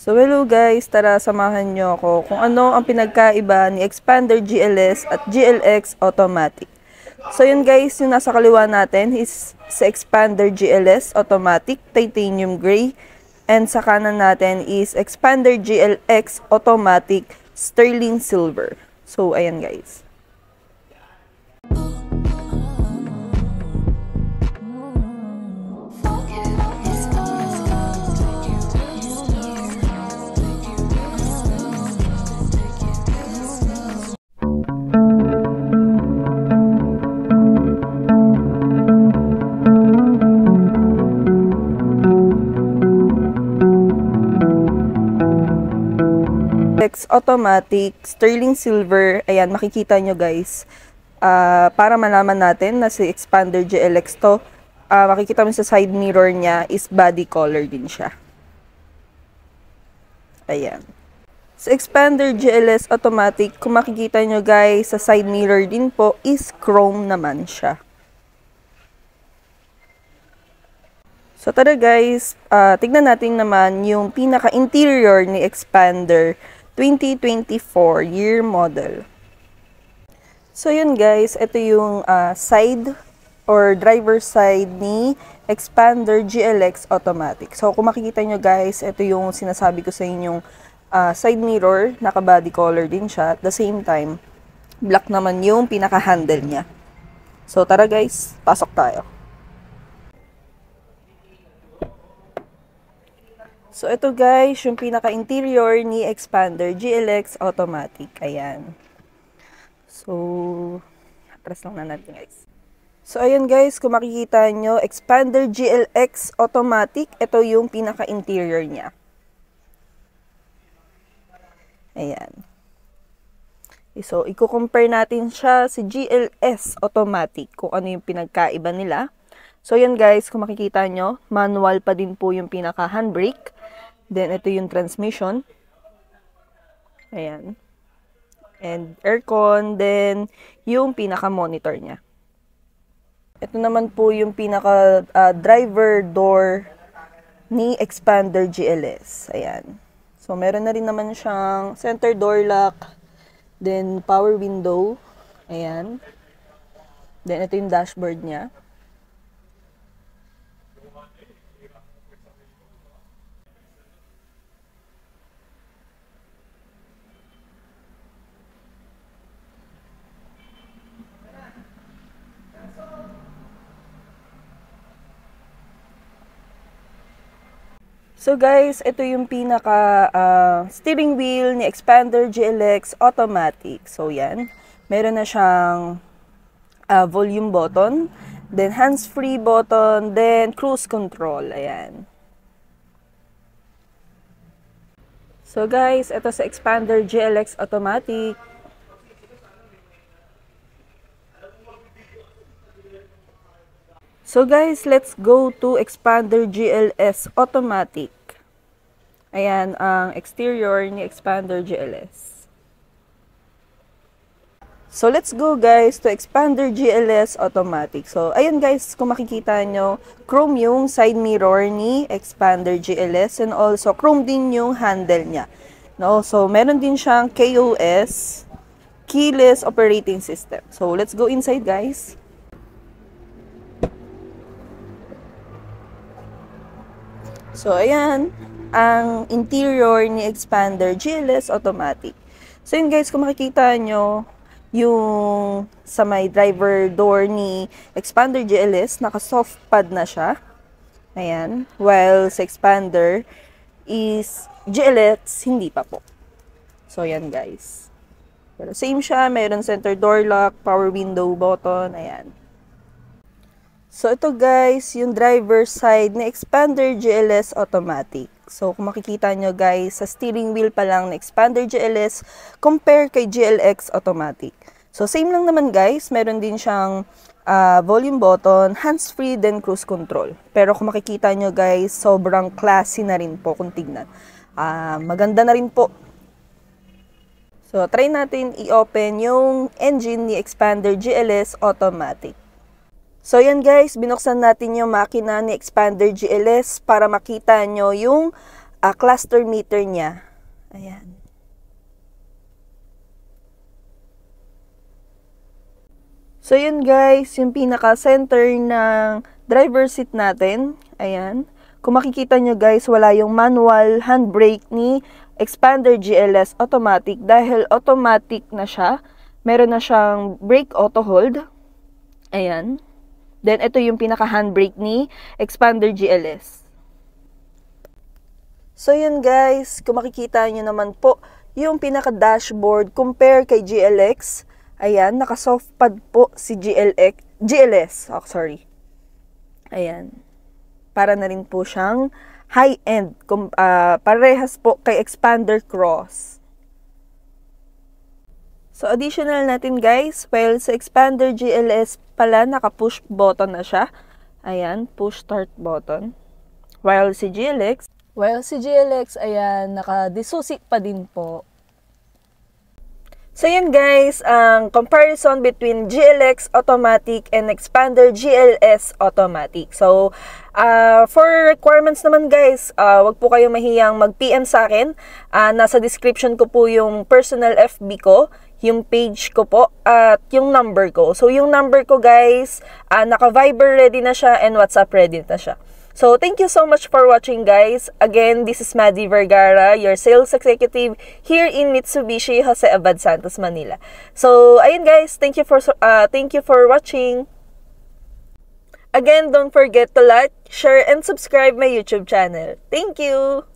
So hello guys, tara samahan nyo ako kung ano ang pinagkaiba ni Xpander GLS at GLX Automatic. So yun guys, yung nasa kaliwa natin is sa Xpander GLS Automatic Titanium Gray, and sa kanan natin is Xpander GLX Automatic Sterling Silver. So ayan guys. Automatic Sterling Silver, ayan makikita nyo guys, para malaman natin na si Xpander GLX to, makikita mo sa side mirror niya is body color din siya. Ayan. Sa Xpander GLS Automatic, kung makikita nyo guys, sa side mirror din po is chrome naman siya. So tara guys, tignan natin naman yung pinaka-interior ni Xpander 2024 year model. So yun guys, ito yung side or driver side ni Xpander GLX Automatic. So kung makikita nyo guys, ito yung sinasabi ko sa inyong side mirror, naka-body color din siya. At the same time, black naman yung pinaka-handle niya. So tara guys, pasok tayo. So, ito guys, yung pinaka-interior ni Xpander GLX Automatic. Ayan. So, atras lang na natin guys. So, ayan guys, kung makikita nyo, Xpander GLX Automatic, ito yung pinaka-interior niya. Ayan. So, i-compare natin siya si GLS Automatic, kung ano yung pinagkaiba nila. So, yan guys, kung makikita nyo, manual pa din po yung pinaka-handbrake. Then, ito yung transmission. Ayan. And aircon. Then, yung pinaka-monitor niya. Ito naman po yung pinaka-driver door ni Xpander GLS. Ayan. So, meron na rin naman siyang center door lock. Then, power window. Ayan. Then, ito yung dashboard niya. So guys, ito yung pinaka steering wheel ni Xpander GLX Automatic. So yan, meron na siyang volume button, then hands-free button, then cruise control. Ayan. So guys, ito sa Xpander GLX Automatic. So guys, let's go to Xpander GLS Automatic. Ayan ang exterior ni Xpander GLS. So let's go guys to Xpander GLS Automatic. So ayan guys, kung makikita nyo, chrome yung side mirror ni Xpander GLS, and also chrome din yung handle niya. No, so meron din siyang KOS, keyless operating system. So let's go inside guys. So ayan ang interior ni Xpander GLS Automatic. So yun guys, kung makikita nyo, yung sa may driver door ni Xpander GLS, naka-soft pad na siya. Ayan. While sa Xpander is GLX, hindi pa po. So yan guys. Pero same siya, mayroon center door lock, power window button, ayan. So ito guys, yung driver side ni Xpander GLS Automatic. So kung makikita nyo guys, sa steering wheel pa lang ni Xpander GLS compare kay GLX Automatic. So same lang naman guys, meron din siyang volume button, hands-free, then cruise control. Pero kung makikita nyo guys, sobrang classy na rin po kung tignan. Maganda na rin po. So try natin i-open yung engine ni Xpander GLS Automatic. So yan guys, binuksan natin yung makina ni Xpander GLS para makita nyo yung cluster meter niya. Ayan. So, yun guys, yung pinaka-center ng driver seat natin. Ayan. Kung makikita nyo guys, wala yung manual handbrake ni Xpander GLS automatic. Dahil automatic na siya, meron na siyang brake auto hold. Ayan. Then, ito yung pinaka-handbrake ni Xpander GLS. So, yun guys, kung makikita nyo naman po, yung pinaka-dashboard compare kay GLX. Ayan, naka-soft pad po si GLS. Oh, sorry. Ayan. Para na rin po siyang high-end. Parehas po kay Xpander Cross. So, additional natin guys, while sa Xpander GLS pala, naka-push button na siya. Ayan, push start button. While si GLX, ayan, naka-disusi pa din po. So, yun guys, ang comparison between GLX Automatic and Xpander GLS Automatic. So, for requirements naman guys, wag po kayong mahiyang mag-PM sa akin. Nasa description ko po yung personal FB ko, yung page ko po, at yung number ko. So, yung number ko guys, naka-Viber ready na siya and WhatsApp ready na siya. So, thank you so much for watching guys. Again, this is Maddie Vergara, your sales executive here in Mitsubishi Jose Abad Santos, Manila. So, ayun guys, thank you for watching. Again, don't forget to like, share, and subscribe my YouTube channel. Thank you!